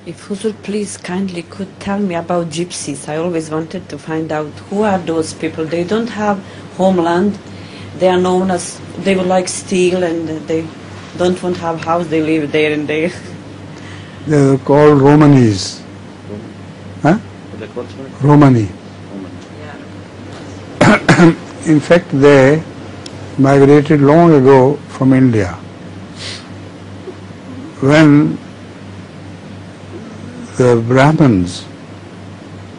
If Huzur please kindly could tell me about gypsies. I always wanted to find out who are those people. They don't have homeland. They are known as, they would like steal and they don't want to have house. They live there and there. They're called Romanees. Huh? Romanee. Yeah. In fact, they migrated long ago from India. When the Brahmins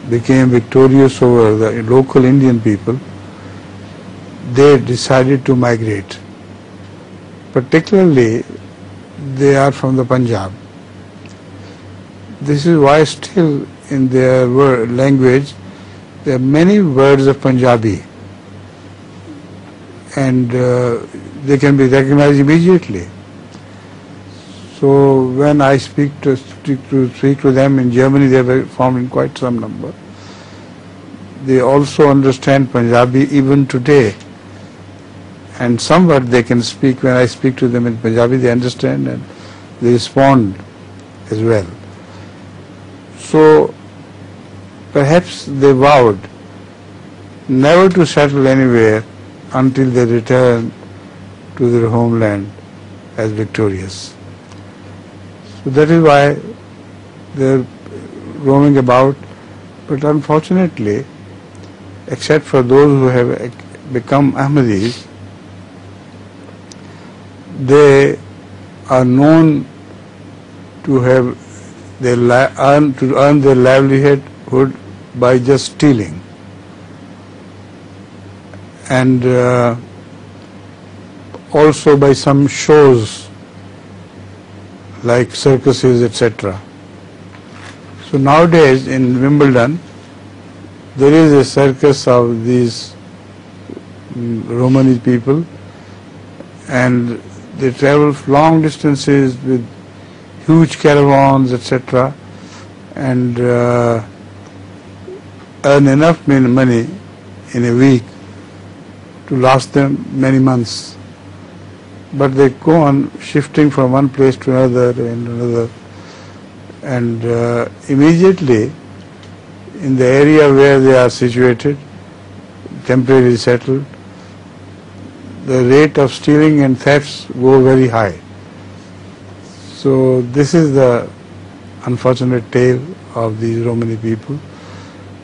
became victorious over the local Indian people, they decided to migrate. Particularly, they are from the Punjab. This is why still in their language there are many words of Punjabi, and they can be recognized immediately. So when I speak to them in Germany, they are found in quite some number. They also understand Punjabi even today, and some word they can speak. When I speak to them in Punjabi, they understand and they respond as well. So perhaps they vowed never to settle anywhere until they return to their homeland as victorious. So that is why they're roaming about, but unfortunately, except for those who have become Ahmadis, they are known to have to earn their livelihood by just stealing, and also by some shows like circuses, etc. So nowadays in Wimbledon, there is a circus of these Romanee people, and they travel long distances with huge caravans, etc., and earn enough money in a week to last them many months. But they go on shifting from one place to another and another, and immediately in the area where they are situated, temporarily settled, the rate of stealing and thefts go very high. So this is the unfortunate tale of these Romanee people.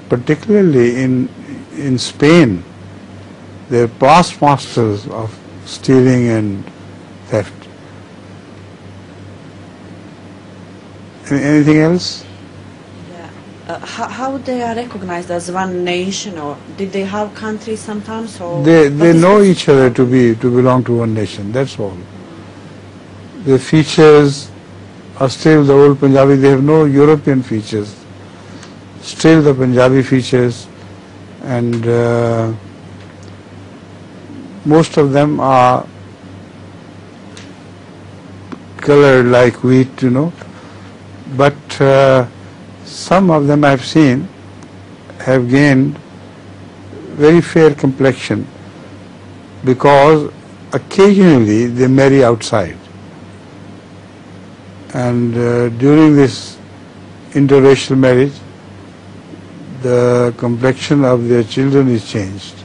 Particularly in Spain, they are past masters of stealing and theft. Anything else? Yeah. How they are recognized as one nation, or did they have countries sometimes? Or they know each other to belong to one nation. That's all. The features are still the old Punjabi. They have no European features. Still the Punjabi features, and most of them are colored like wheat, but some of them I've seen have gained very fair complexion because occasionally they marry outside, and during this interracial marriage the complexion of their children is changed.